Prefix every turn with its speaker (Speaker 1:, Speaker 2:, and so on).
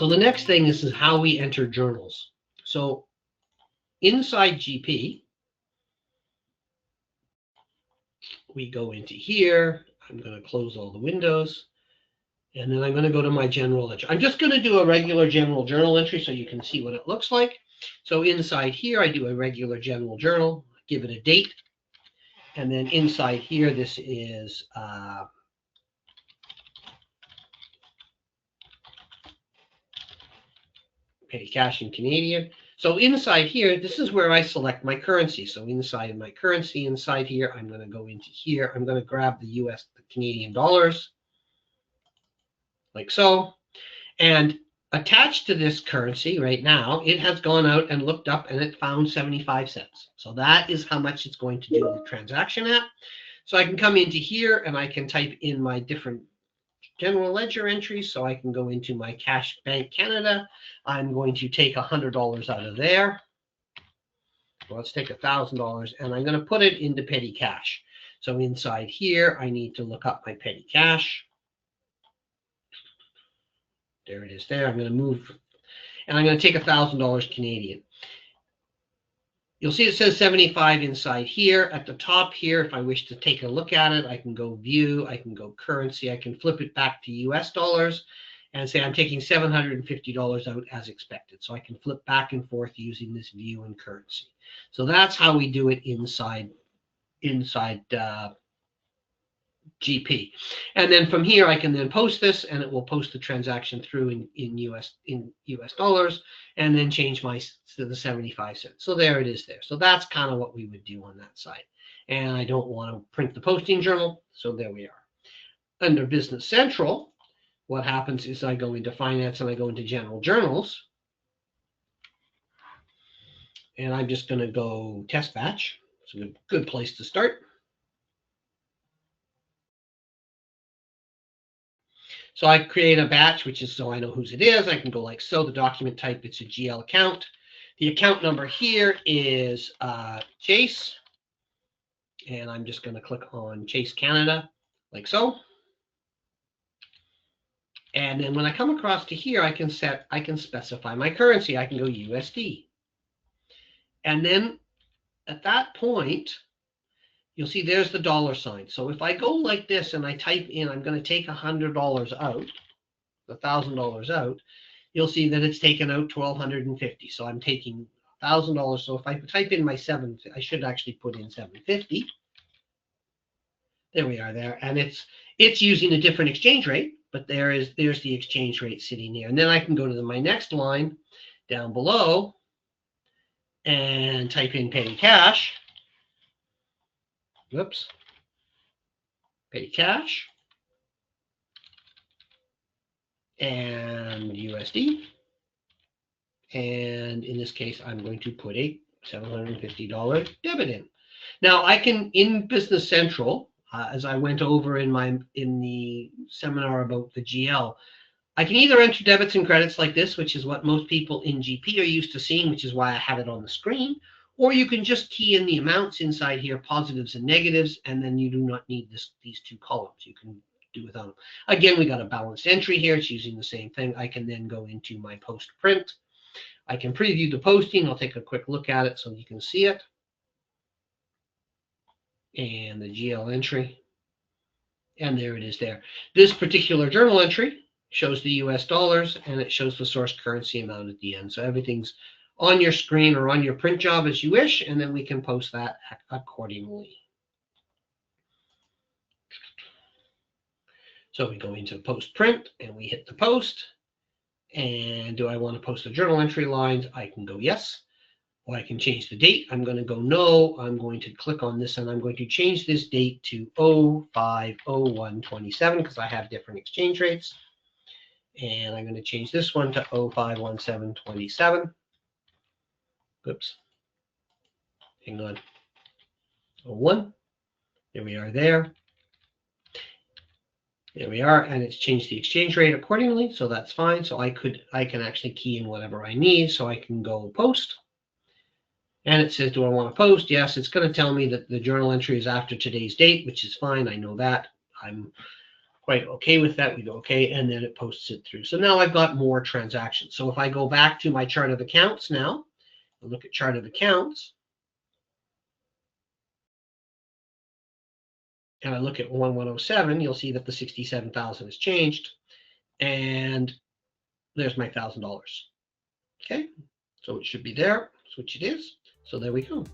Speaker 1: So the next thing is how we enter journals. So inside GP, we go into here. I'm going to close all the windows. And then I'm going to go to my general ledger. I'm just going to do a regular general journal entry so you can see what it looks like. So inside here, I do a regular general journal, give it a date. And then inside here, this is petty cash in Canadian. So inside here, this is where I select my currency. So inside my currency, inside here, I'm going to go into here. I'm going to grab the Canadian dollars, like so. And attached to this currency right now, it has gone out and looked up and it found 75 cents. So that is how much it's going to do the transaction at. So I can come into here and I can type in my different general ledger entries. So I can go into my Cash Bank Canada. I'm going to take $100 out of there. Well, let's take $1,000 and I'm going to put it into petty cash. So inside here, I need to look up my petty cash. There it is there. I'm going to move and I'm going to take $1,000 Canadian. You'll see it says 75 inside here. At the top here, if I wish to take a look at it, I can go view, I can go currency, I can flip it back to US dollars and say I'm taking $750 out as expected. So I can flip back and forth using this view and currency. So that's how we do it inside GP. And then from here, I can then post this and it will post the transaction through in US dollars and then change to the 75 cents. So there it is there. So that's kind of what we would do on that side. And I don't want to print the posting journal. So there we are. Under Business Central, what happens is I go into finance and I go into general journals. And I'm just going to go test batch. It's a good place to start. So I create a batch, which is so I know whose it is. I can go like so. The document type, it's a GL account. The account number here is Chase. And I'm just going to click on Chase Canada, like so. And then when I come across to here, I can specify my currency. I can go USD. And then at that point, you'll see there's the dollar sign. So if I go like this and I type in, I'm going to take $100 out, $1,000 out, you'll see that it's taken out $1,250. So I'm taking $1,000. So if I type in my I should actually put in 750. There we are there. And it's using a different exchange rate, but there's the exchange rate sitting there. And then I can go to my next line down below and type in petty cash. Whoops. Petty cash. And USD. And in this case, I'm going to put a $750 debit in. Now I can, in Business Central, as I went over in the seminar about the GL, I can either enter debits and credits like this, which is what most people in GP are used to seeing, which is why I had it on the screen. Or you can just key in the amounts inside here, positives and negatives, and then you do not need these two columns. You can do without them. Again, we got a balanced entry here. It's using the same thing. I can then go into my post print. I can preview the posting. I'll take a quick look at it so you can see it. And the GL entry. And there it is there. This particular journal entry shows the US dollars, and it shows the source currency amount at the end. So everything's on your screen or on your print job as you wish, and then we can post that accordingly. So we go into post print and we hit the post. And do I want to post the journal entry lines? I can go yes, or I can change the date. I'm going to go no. I'm going to click on this and I'm going to change this date to 05/01/27 because I have different exchange rates. And I'm going to change this one to 05/17/27. Oops. Hang on. 01. There we are there. There we are, and it's changed the exchange rate accordingly, so that's fine. So I can actually key in whatever I need. So I can go post. And it says, do I want to post? Yes, it's going to tell me that the journal entry is after today's date, which is fine. I know that. I'm quite okay with that, we go okay, and then it posts it through. So now I've got more transactions. So if I go back to my chart of accounts now, and look at chart of accounts, and I look at 1107, you'll see that the 67,000 has changed, and there's my $1,000. Okay, so it should be there, which it is. So there we go.